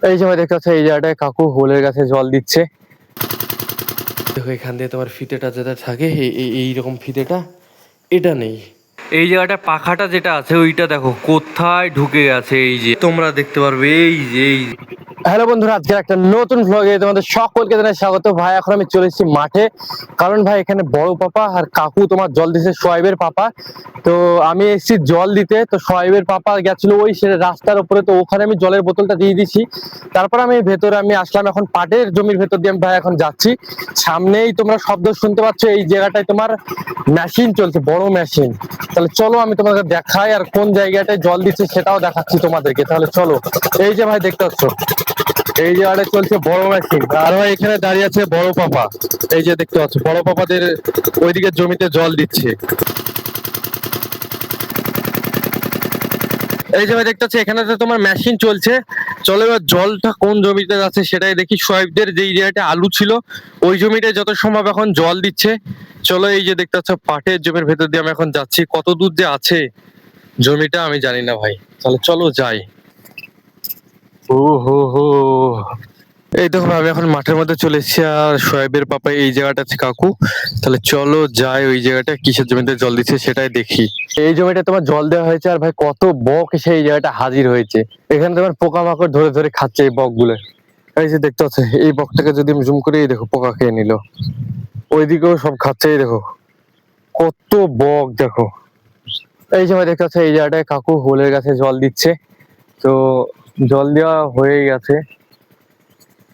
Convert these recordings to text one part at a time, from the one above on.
এই যে ভাই দেখতে পাচ্ছ এই জায়গাটায় কাকু হোলের গাছে জল দিচ্ছে। দেখো এখান দিয়ে তোমার ফিতেটা যেটা থাকে এইরকম ফিতেটা এটা নেই। এই জায়গাটা পাখাটা যেটা আছে ওইটা দেখো কোথায় ঢুকে গেছে, এই যে তোমরা দেখতে পারবে এই যে। হ্যালো বন্ধুরা, আজকে একটা নতুন ভ্লগে তোমাদের সকলকে জানাই স্বাগত। ভাই এখন আমি চলে এসেছি মাঠে, কারণ ভাই এখানে বড় পাপা আর কাকু তোমার জল দিচ্ছে, সোয়াইবের পাপা। তো আমি এসেছি জল দিতে, তো সোয়াইবের পাপা গেছিল ওই রাস্তার উপরে, তো ওখানে আমি জলের বোতলটা দিয়ে দিচ্ছি। তারপর আমি ভেতরে আসলাম, এখন পাটের জমির ভেতর দিয়ে আমি ভাই এখন যাচ্ছি। সামনেই তোমরা শব্দ শুনতে পাচ্ছ, এই জায়গাটায় তোমার মেশিন চলছে, বড় মেশিন। তাহলে চলো আমি তোমাকে দেখাই, আর কোন জায়গাটায় জল দিচ্ছে সেটাও দেখাচ্ছি তোমাদেরকে। তাহলে চলো, এই যে ভাই দেখতে পাচ্ছ এই জায়গাটায় চলছে বড় মেশিন, আর ভাই এখানে দাঁড়িয়ে আছে বড় পাপা। এই যে দেখতে পাচ্ছ বড় পাপাদের ওইদিকে জমিতে জল দিচ্ছে। এই যে ভাই দেখতে পাচ্ছ এখানে তো তোমার মেশিন চলছে। চলো এবার জলটা কোন জমিতে যাচ্ছে সেটাই দেখি। সোয়াইবদের যে জায়গাটা আলু ছিল ওই জমিটায় যত সম্ভব এখন জল দিচ্ছে। চলো, এই যে দেখতে পাচ্ছ পাটের জমির ভেতর দিয়ে আমি এখন যাচ্ছি। কত দূর যে আছে জমিটা আমি জানি না ভাই, তাহলে চলো যাই। ও হো হো, এই দেখো আমি এখন মাঠের মধ্যে চলে এসেছি, আর সোয়াইবের পাপা এই জায়গাটা আছে কাকু। তাহলে চলো যাই ওই জায়গাটা কিসের জমিতে জল দিচ্ছে সেটাই দেখি। এই জমিটা তোমার জল দেওয়া হয়েছে, আর ভাই কত বক এসে এই জায়গাটা হাজির হয়েছে। এখানে তোমার পোকামাকড় ধরে ধরে খাচ্ছে এই বক গুলো। এই যে দেখতে পাচ্ছ এই বকটাকে যদি আমি জুম করি, এই দেখো পোকা খেয়ে নিল। ওইদিকেও সব খাচ্ছে, এই দেখো কত বক দেখো। এই যে ভাই দেখতে পাচ্ছ এই জায়গাটায় কাকু হোলের গাছে জল দিচ্ছে। তো জল দেওয়া হয়ে গেছে।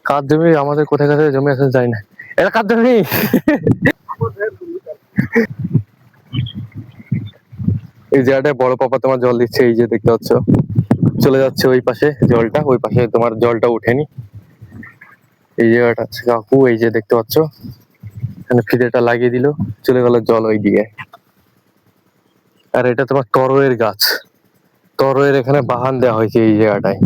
কার জমি আমাদের কোথায় কোথায় জমি আছে যাই না, এটা কার জমি? এই জায়গাটায় বড় পাপা তোমার জল দিচ্ছে, এই যে দেখতে পাচ্ছ চলে যাচ্ছে ওই পাশে জলটা, ওই পাশে তোমার জলটা উঠেনি। এই জায়গাটা আছে কাকু, এই যে দেখতে পাচ্ছ এখানে ফিতেটা লাগিয়ে দিল, চলে গেল জল ওই দিকে। আর এটা তোমার তরয়ের গাছ, তরয়ের এখানে বাহান দেওয়া হয়েছে এই জায়গাটায়।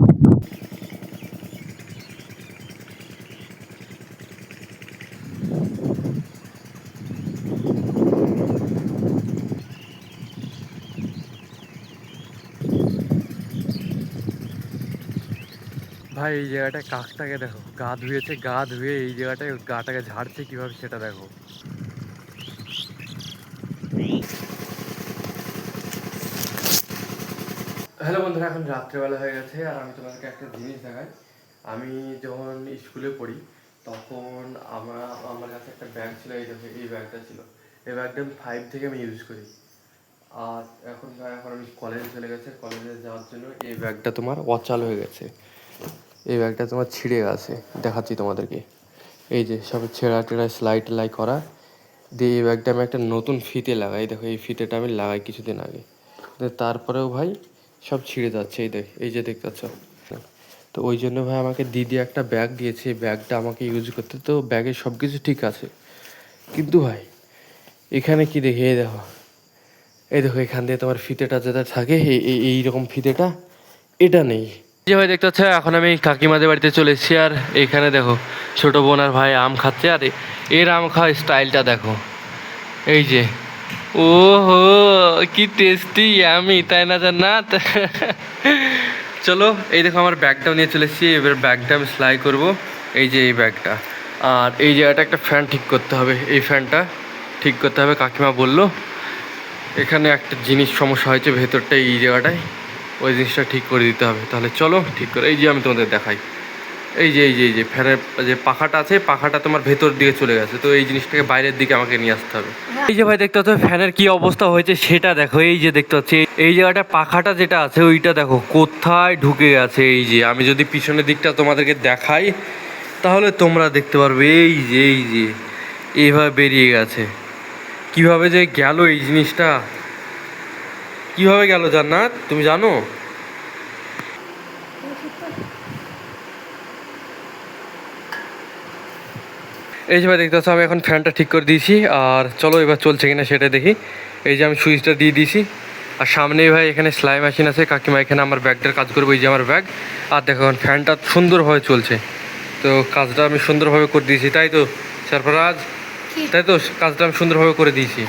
ভাই এই জায়গাটায় কাকটাকে দেখো, গা ধুয়েছে, গা ধুয়ে এই জায়গাটায় গাটাকে ঝাড়ছে কিভাবে সেটা দেখো। হ্যালো বন্ধুরা, এখন রাত্রেবেলা হয়ে গেছে, আর আমি তোমাদেরকে একটা জিনিস দেখাই। আমি যখন স্কুলে পড়ি তখন আমার কাছে একটা ব্যাগ ছিল, এই ব্যাগটা ছিল। এই ব্যাগটা আমি 5 থেকে আমি ইউজ করি। আর এখন আমি কলেজে চলে গেছে, কলেজে যাওয়ার জন্য এই ব্যাগটা তোমার অচল হয়ে গেছে। এই ব্যাগটা তোমার ছিঁড়ে গেছে, দেখাচ্ছি তোমাদেরকে। এই যে সব ছেঁড়া টেড়া সেলাই টেলাই করা দিয়ে এই ব্যাগটা আমি একটা নতুন ফিতে লাগাই। দেখো এই ফিতেটা আমি লাগাই কিছুদিন আগে, তারপরেও ভাই সব ছিঁড়ে যাচ্ছে। এই যে দেখতে পাচ্ছ। তো ওই জন্য ভাই আমাকে দিদি একটা ব্যাগ দিয়েছে, এই ব্যাগটা আমাকে ইউজ করতে। তো ব্যাগের সব কিছু ঠিক আছে, কিন্তু ভাই এখানে কি দেখি, এই দেখো এখান দিয়ে তোমার ফিতেটা যেটা থাকে এইরকম ফিতেটা এটা নেই। যে ভাই দেখতে পাচ্ছ এখন আমি কাকিমাদের বাড়িতে চলে এসেছি, আর এখানে দেখো ছোট বোন আর ভাই আম খাচ্ছে। আর এর আম খাওয়ার স্টাইলটা দেখো, এই যে ও হো কি টেস্টি আমি, তাই না জান্নাত? চলো এই দেখো আমার ব্যাগটাও নিয়ে চলে এসেছি, এবার ব্যাগটা আমি সেলাই করবো। এই যে এই ব্যাগটা, আর এই জায়গাটা একটা ফ্যান ঠিক করতে হবে, এই ফ্যানটা ঠিক করতে হবে। কাকিমা বললো এখানে একটা জিনিস সমস্যা হয়েছে ভেতরটা, এই জায়গাটায় ওই জিনিসটা ঠিক করে দিতে হবে। তাহলে চলো ঠিক করে, এই যে আমি তোমাদের দেখাই। এই যে ফ্যানের যে পাখাটা আছে, পাখাটা তোমার ভেতর দিকে চলে গেছে, তো এই জিনিসটাকে বাইরের দিকে আমাকে নিয়ে আসতে হবে। এই যে ভাই দেখতে পাচ্ছ ফ্যানের কি অবস্থা হয়েছে সেটা দেখো। এই যে দেখতে পাচ্ছি এই জায়গাটা পাখাটা যেটা আছে ওইটা দেখো কোথায় ঢুকে গেছে। এই যে আমি যদি পিছনের দিকটা তোমাদেরকে দেখাই তাহলে তোমরা দেখতে পারবে, এই যে এইভাবে বেরিয়ে গেছে। কিভাবে যে গেল এই জিনিসটা, কিভাবে গেল জান্নাত তুমি জানো? এই যে ভাই দেখতে পাচ্ছ আমি এখন ফ্যানটা ঠিক করে দিয়েছি, আর চলো এবার চলছে কিনা সেটা দেখি। এই যে আমি সুইচটা দিয়ে দিয়েছি, আর সামনেই ভাই এখানে সেলাই মেশিন আছে। কাকিমা এখানে আমার ব্যাগটার কাজ করবো, এই যে আমার ব্যাগ। আর দেখো এখন ফ্যানটা সুন্দরভাবে চলছে, তো কাজটা আমি সুন্দরভাবে করে দিয়েছি, তাই তো সরফরাজ? তাই তো কাজটা আমি সুন্দরভাবে করে দিয়েছি।